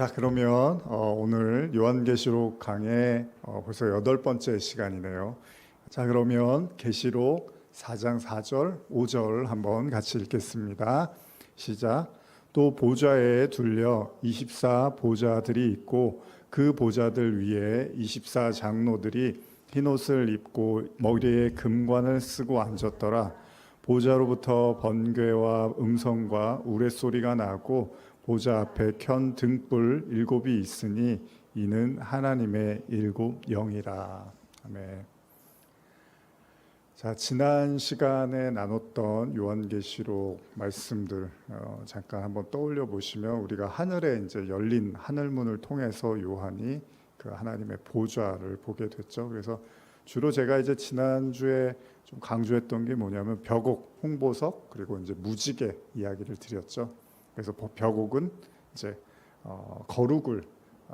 자, 그러면 오늘 요한계시록 강의 벌써 8번째 시간이네요. 자, 그러면 계시록 4장 4절, 5절 한번 같이 읽겠습니다. 시작. 또 보좌에 둘려 24 보좌들이 있고 그 보좌들 위에 24 장로들이 흰옷을 입고 머리에 금관을 쓰고 앉았더라. 보좌로부터 번개와 음성과 우레소리가 나고 보좌 앞에 켠 등불 7이 있으니 이는 하나님의 7 영이라. 아멘. 자, 지난 시간에 나눴던 요한계시록 말씀들 잠깐 한번 떠올려 보시면 우리가 하늘에 이제 열린 하늘문을 통해서 요한이 그 하나님의 보좌를 보게 됐죠. 그래서 주로 제가 이제 지난주에 좀 강조했던 게 뭐냐면 벽옥, 홍보석 그리고 이제 무지개 이야기를 드렸죠. 그래서 벽옥은 이제 거룩을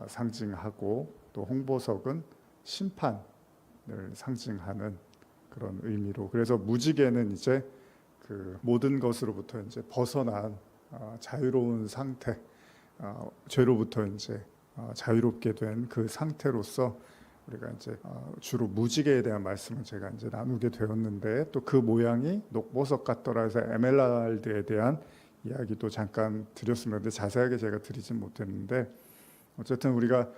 상징하고 또 홍보석은 심판을 상징하는 그런 의미로, 그래서 무지개는 이제 그 모든 것으로부터 이제 벗어난 자유로운 상태, 죄로부터 이제 자유롭게 된 그 상태로서 우리가 이제 주로 무지개에 대한 말씀을 제가 이제 나누게 되었는데, 또 그 모양이 녹보석 같더라 해서 에메랄드에 대한 이야기도 잠깐 드렸습니다. 근데 자세하게 제가 드리진 못했는데, 어쨌든 우리가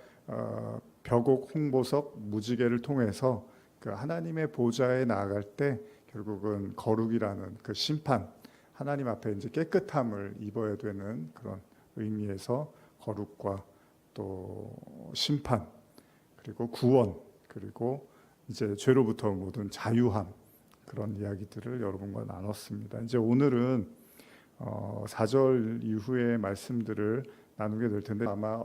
벽옥, 홍보석, 무지개를 통해서 그 하나님의 보좌에 나아갈 때 결국은 거룩이라는 그 심판, 하나님 앞에 이제 깨끗함을 입어야 되는 그런 의미에서 거룩과 또 심판, 그리고 구원, 그리고 이제 죄로부터 모든 자유함, 그런 이야기들을 여러분과 나눴습니다. 이제 오늘은 4절 이후의 말씀들을 나누게 될 텐데 아마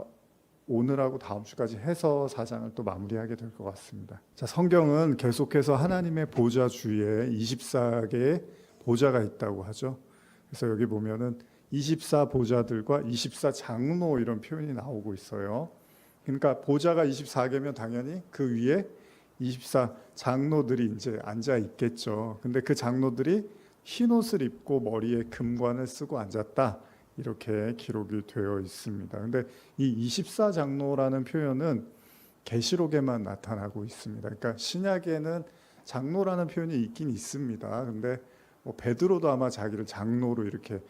오늘하고 다음 주까지 해서 4장을 또 마무리하게 될 것 같습니다. 자, 성경은 계속해서 하나님의 보좌 주위에 24개의 보좌가 있다고 하죠. 그래서 여기 보면은 24 보좌들과 24 장로 이런 표현이 나오고 있어요. 그러니까 보좌가 24개면 당연히 그 위에 24 장로들이 이제 앉아 있겠죠. 근데 그 장로들이 흰 옷을 입고 머리에 금관을 쓰고 앉았다, 이렇게 기록이 되어 있습니다. 근데 이 24 장로라는 표현은 계시록에만 나타나고 있습니다. 그러니까 신약에는 장로라는 표현이 있긴 있습니다. 근데 베드로도 아마 자기를 장로로 이렇게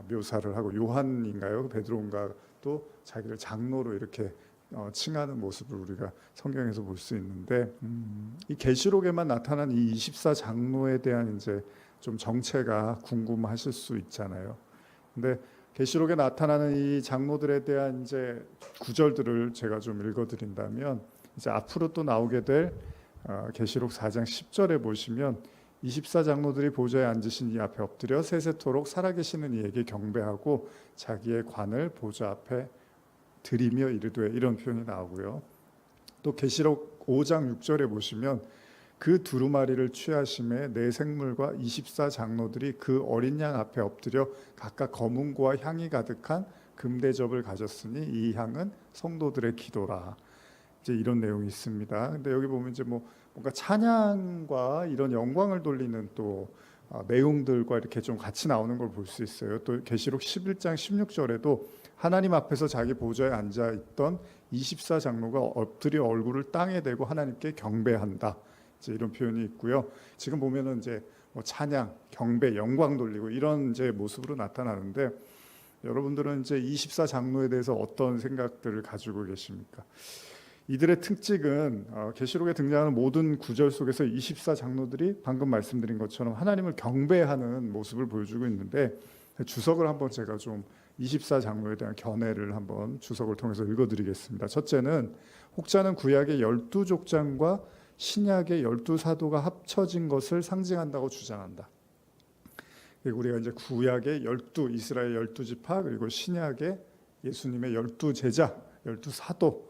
묘사를 하고, 요한인가요? 베드로인가 또 자기를 장로로 이렇게 칭하는 모습을 우리가 성경에서 볼 수 있는데, 이 계시록에만 나타난 이 24 장로에 대한 이제 좀 정체가 궁금하실 수 있잖아요. 근데 계시록에 나타나는 이 장로들에 대한 이제 구절들을 제가 좀 읽어드린다면, 이제 앞으로 또 나오게 될 계시록 4장 10절에 보시면 24 장로들이 보좌에 앉으신 이 앞에 엎드려 세세토록 살아계시는 이에게 경배하고 자기의 관을 보좌 앞에 드리며 이르되, 이런 표현이 나오고요. 또 계시록 5장 6절에 보시면 그 두루마리를 취하심에 네 생물과 24 장로들이 그 어린 양 앞에 엎드려 각각 검은고와 향이 가득한 금대접을 가졌으니 이 향은 성도들의 기도라. 이제 이런 내용이 있습니다. 근데 여기 보면 이제 뭔가 찬양과 이런 영광을 돌리는 또 내용들과 이렇게 좀 같이 나오는 걸 볼 수 있어요. 또 계시록 11장 16절에도 하나님 앞에서 자기 보좌에 앉아 있던 24 장로가 엎드려 얼굴을 땅에 대고 하나님께 경배한다, 이제 이런 표현이 있고요. 지금 보면은 이제 찬양, 경배, 영광 돌리고 이런 이제 모습으로 나타나는데, 여러분들은 이제 24 장로에 대해서 어떤 생각들을 가지고 계십니까? 이들의 특징은 계시록에 등장하는 모든 구절 속에서 24 장로들이 방금 말씀드린 것처럼 하나님을 경배하는 모습을 보여주고 있는데, 주석을 한번 제가 좀 24 장로에 대한 견해를 한번 주석을 통해서 읽어드리겠습니다. 첫째는 혹자는 구약의 12족장과 신약의 12사도가 합쳐진 것을 상징한다고 주장한다. 우리가 이제 구약의 12 이스라엘 12지파, 그리고 신약의 예수님의 12제자, 12사도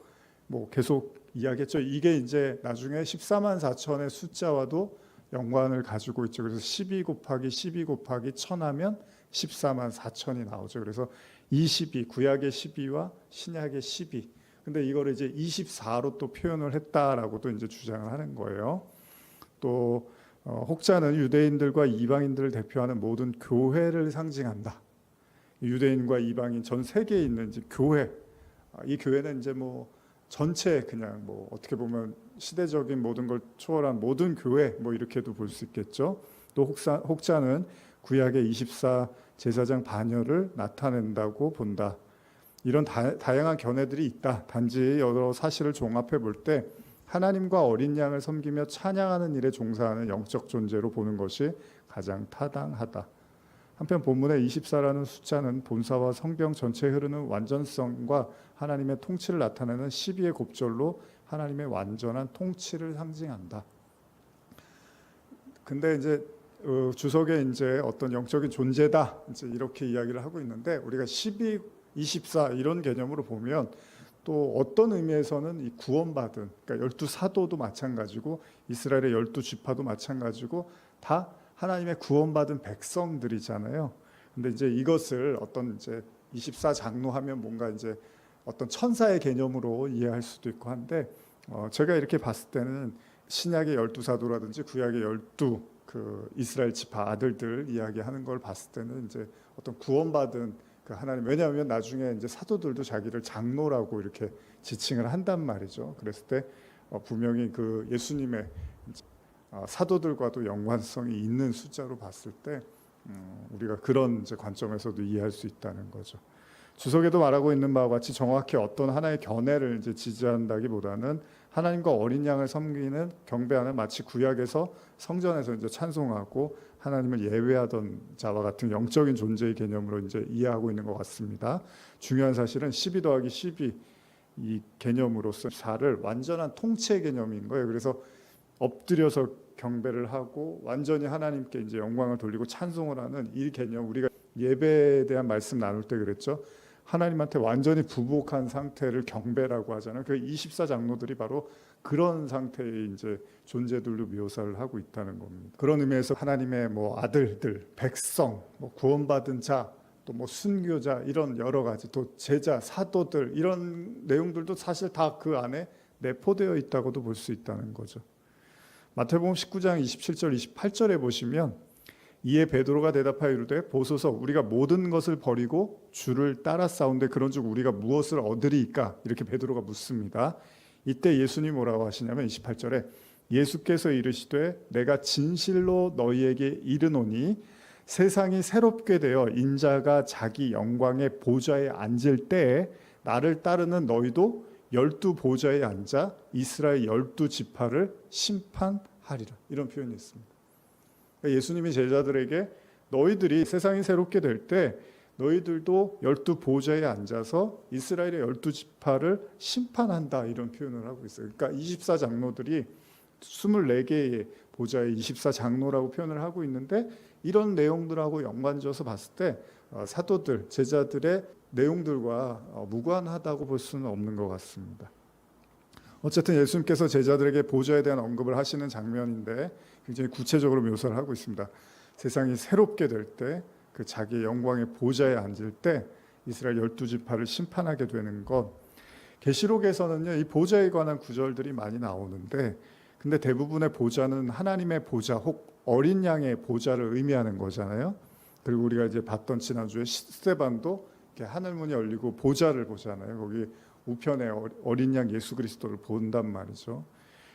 계속 이야기했죠. 이게 이제 나중에 14만 4천의 숫자와도 연관을 가지고 있죠. 그래서 12 곱하기 12 곱하기 1000 하면 14만 4천이 나오죠. 그래서 22, 구약의 12와 신약의 12. 근데 이거를 이제 24로 또 표현을 했다라고도 이제 주장을 하는 거예요. 또 혹자는 유대인들과 이방인들을 대표하는 모든 교회를 상징한다. 유대인과 이방인 전 세계에 있는 이제 교회, 이 교회는 이제 뭐 전체 그냥 뭐 어떻게 보면 시대적인 모든 걸 초월한 모든 교회 뭐 이렇게도 볼 수 있겠죠. 또 혹자는 구약의 24 제사장 반열을 나타낸다고 본다. 이런 다양한 견해들이 있다. 단지 여러 사실을 종합해 볼 때 하나님과 어린 양을 섬기며 찬양하는 일에 종사하는 영적 존재로 보는 것이 가장 타당하다. 한편 본문의 24라는 숫자는 본사와 성경 전체에 흐르는 완전성과 하나님의 통치를 나타내는 12의 곱절로 하나님의 완전한 통치를 상징한다. 근데 이제 주석에 이제 어떤 영적인 존재다 이제 이렇게 이야기를 하고 있는데 우리가 12, 24 이런 개념으로 보면 또 어떤 의미에서는 이 구원받은 그러니까 12사도도 마찬가지고 이스라엘의 12지파도 마찬가지고 다 하나님의 구원받은 백성들이잖아요. 근데 이제 이것을 어떤 이제 24장로 하면 뭔가 이제 어떤 천사의 개념으로 이해할 수도 있고 한데 제가 이렇게 봤을 때는 신약의 12사도라든지 구약의 12 그 이스라엘 지파 아들들 이야기하는 걸 봤을 때는 이제 어떤 구원받은 그 하나님 왜냐하면 나중에 이제 사도들도 자기를 장로라고 이렇게 지칭을 한단 말이죠. 그랬을 때 분명히 그 예수님의 사도들과도 연관성이 있는 숫자로 봤을 때 우리가 그런 이제 관점에서도 이해할 수 있다는 거죠. 주석에도 말하고 있는 바와 같이 정확히 어떤 하나의 견해를 이제 지지한다기보다는 하나님과 어린 양을 섬기는 경배하는 마치 구약에서 성전에서 이제 찬송하고 하나님을 예배하던 자와 같은 영적인 존재의 개념으로 이제 이해하고 있는 것 같습니다. 중요한 사실은 12 더하기 12 이 개념으로서 4를 완전한 통치의 개념인 거예요. 그래서 엎드려서 경배를 하고 완전히 하나님께 이제 영광을 돌리고 찬송을 하는 이 개념 우리가 예배에 대한 말씀 나눌 때 그랬죠. 하나님한테 완전히 부복한 상태를 경배라고 하잖아요. 그 24장로들이 바로 그런 상태의 이제 존재들로 묘사를 하고 있다는 겁니다. 그런 의미에서 하나님의 뭐 아들들, 백성, 뭐 구원받은 자, 또 뭐 순교자 이런 여러 가지 또 제자, 사도들 이런 내용들도 사실 다 그 안에 내포되어 있다고도 볼 수 있다는 거죠. 마태복음 19장 27절 28절에 보시면 이에 베드로가 대답하여 이르되 보소서 우리가 모든 것을 버리고 주를 따라 싸운데 그런즉 우리가 무엇을 얻으리이까 이렇게 베드로가 묻습니다. 이때 예수님이 뭐라고 하시냐면 28절에 예수께서 이르시되 내가 진실로 너희에게 이르노니 세상이 새롭게 되어 인자가 자기 영광의 보좌에 앉을 때에 나를 따르는 너희도 12 보좌에 앉아 이스라엘 12지파를 심판하리라 이런 표현이 있습니다. 예수님이 제자들에게 너희들이 세상이 새롭게 될 때 너희들도 12 보좌에 앉아서 이스라엘의 12지파를 심판한다 이런 표현을 하고 있어요. 그러니까 24장로들이 24개의 보좌의 24장로라고 표현을 하고 있는데 이런 내용들하고 연관지어서 봤을 때 사도들, 제자들의 내용들과 무관하다고 볼 수는 없는 것 같습니다. 어쨌든 예수님께서 제자들에게 보좌에 대한 언급을 하시는 장면인데 굉장히 구체적으로 묘사를 하고 있습니다. 세상이 새롭게 될 때 그 자기의 영광의 보좌에 앉을 때 이스라엘 12지파를 심판하게 되는 것. 계시록에서는요 이 보좌에 관한 구절들이 많이 나오는데 근데 대부분의 보좌는 하나님의 보좌 혹 어린 양의 보좌를 의미하는 거잖아요. 그리고 우리가 이제 봤던 지난주에 스데반도 이렇게 하늘문이 열리고 보좌를 보잖아요. 거기 우편에 어린 양 예수 그리스도를 본단 말이죠.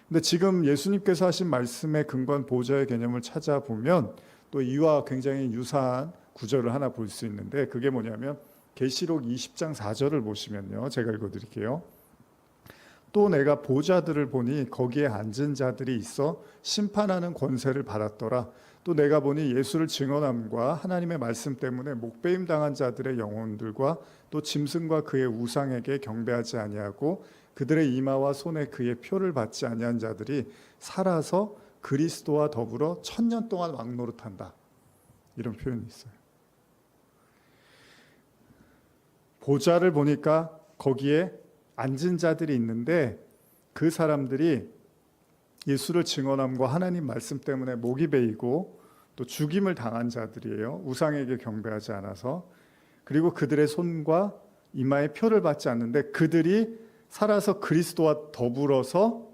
근데 지금 예수님께서 하신 말씀의 근거한 보좌의 개념을 찾아보면 또 이와 굉장히 유사한 구절을 하나 볼 수 있는데 그게 뭐냐면 계시록 20장 4절을 보시면요. 제가 읽어드릴게요. 또 내가 보좌들을 보니 거기에 앉은 자들이 있어 심판하는 권세를 받았더라. 또 내가 보니 예수를 증언함과 하나님의 말씀 때문에 목배임 당한 자들의 영혼들과 또 짐승과 그의 우상에게 경배하지 아니하고 그들의 이마와 손에 그의 표를 받지 아니한 자들이 살아서 그리스도와 더불어 1000년 동안 왕노릇한다. 이런 표현이 있어요. 보좌를 보니까 거기에 앉은 자들이 있는데 그 사람들이 예수를 증언함과 하나님 말씀 때문에 목이 베이고 또 죽임을 당한 자들이에요. 우상에게 경배하지 않아서. 그리고 그들의 손과 이마에 표를 받지 않는데 그들이 살아서 그리스도와 더불어서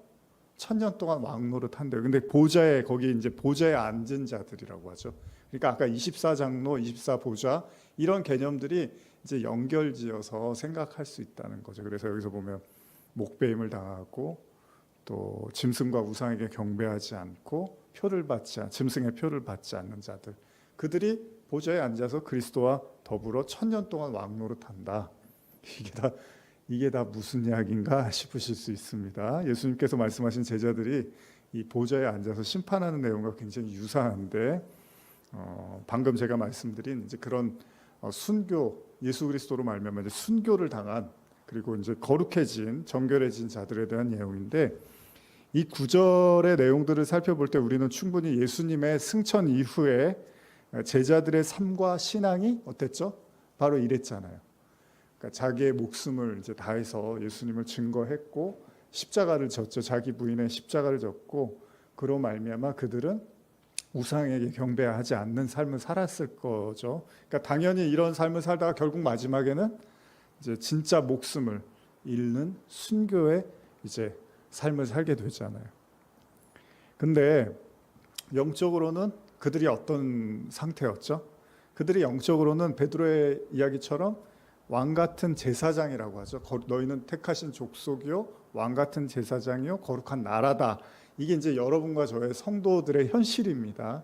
1000년 동안 왕노릇한대요. 근데 보좌에 거기 이제 보좌에 앉은 자들이라고 하죠. 그러니까 아까 24장로, 24보좌 이런 개념들이 이제 연결지어서 생각할 수 있다는 거죠. 그래서 여기서 보면 목배임을 당하고 또 짐승과 우상에게 경배하지 않고 짐승의 표를 받지 않는 자들, 그들이 보좌에 앉아서 그리스도와 더불어 1000년 동안 왕노릇한다. 이게 다 무슨 이야기인가 싶으실 수 있습니다. 예수님께서 말씀하신 제자들이 이 보좌에 앉아서 심판하는 내용과 굉장히 유사한데, 방금 제가 말씀드린 이제 그런 순교, 예수 그리스도로 말미암아 이제 순교를 당한, 그리고 이제 거룩해진, 정결해진 자들에 대한 내용인데, 이 구절의 내용들을 살펴볼 때 우리는 충분히 예수님의 승천 이후에 제자들의 삶과 신앙이 어땠죠? 바로 이랬잖아요. 그러니까 자기의 목숨을 이제 다해서 예수님을 증거했고 십자가를 졌죠. 자기 부인의 십자가를 졌고, 그로 말미암아 그들은 우상에게 경배하지 않는 삶을 살았을 거죠. 그러니까 당연히 이런 삶을 살다가 결국 마지막에는 이제 진짜 목숨을 잃는 순교의 이제 삶을 살게 되잖아요. 근데 영적으로는 그들이 어떤 상태였죠? 그들이 영적으로는 베드로의 이야기처럼 왕 같은 제사장이라고 하죠. 너희는 택하신 족속이요 왕 같은 제사장이요 거룩한 나라다. 이게 이제 여러분과 저의 성도들의 현실입니다.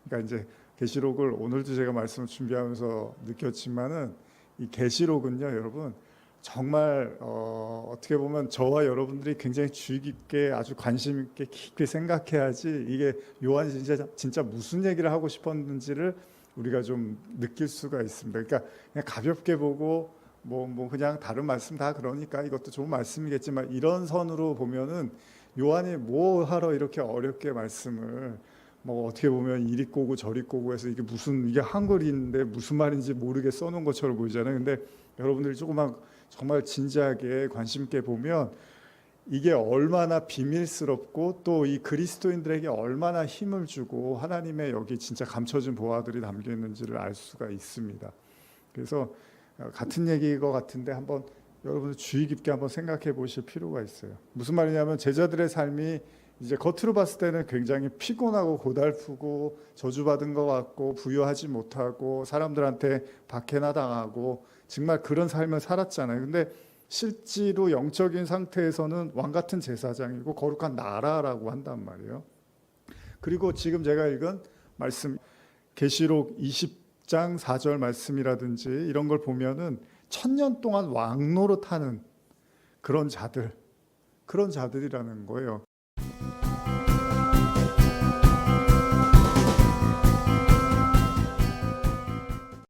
그러니까 이제 계시록을 오늘도 제가 말씀을 준비하면서 느꼈지만은 이 계시록은요, 여러분 정말 어떻게 보면 저와 여러분들이 굉장히 주의 깊게 아주 관심 있게 깊게 생각해야지 이게 요한이 진짜 무슨 얘기를 하고 싶었는지를 우리가 좀 느낄 수가 있습니다. 그러니까 그냥 가볍게 보고 뭐 그냥 다른 말씀 다 그러니까 이것도 좋은 말씀이겠지만, 이런 선으로 보면은 요한이 뭐 하러 이렇게 어렵게 말씀을 뭐 어떻게 보면 이리 꼬고 저리 꼬고 해서 이게 한글인데 무슨 말인지 모르게 써놓은 것처럼 보이잖아요. 근데 여러분들이 조금만 정말 진지하게 관심 있게 보면 이게 얼마나 비밀스럽고 또 이 그리스도인들에게 얼마나 힘을 주고 하나님의 여기 진짜 감춰진 보화들이 담겨 있는지를 알 수가 있습니다. 그래서 같은 얘기인 것 같은데 한번 여러분들 주의 깊게 한번 생각해 보실 필요가 있어요. 무슨 말이냐면 제자들의 삶이 이제 겉으로 봤을 때는 굉장히 피곤하고 고달프고 저주받은 것 같고 부유하지 못하고 사람들한테 박해나 당하고 정말 그런 삶을 살았잖아요. 근데 실제로 영적인 상태에서는 왕 같은 제사장이고 거룩한 나라라고 한단 말이에요. 그리고 지금 제가 읽은 말씀, 계시록 20장 4절 말씀이라든지 이런 걸 보면은 1000년 동안 왕노릇하는 그런 자들이라는 거예요.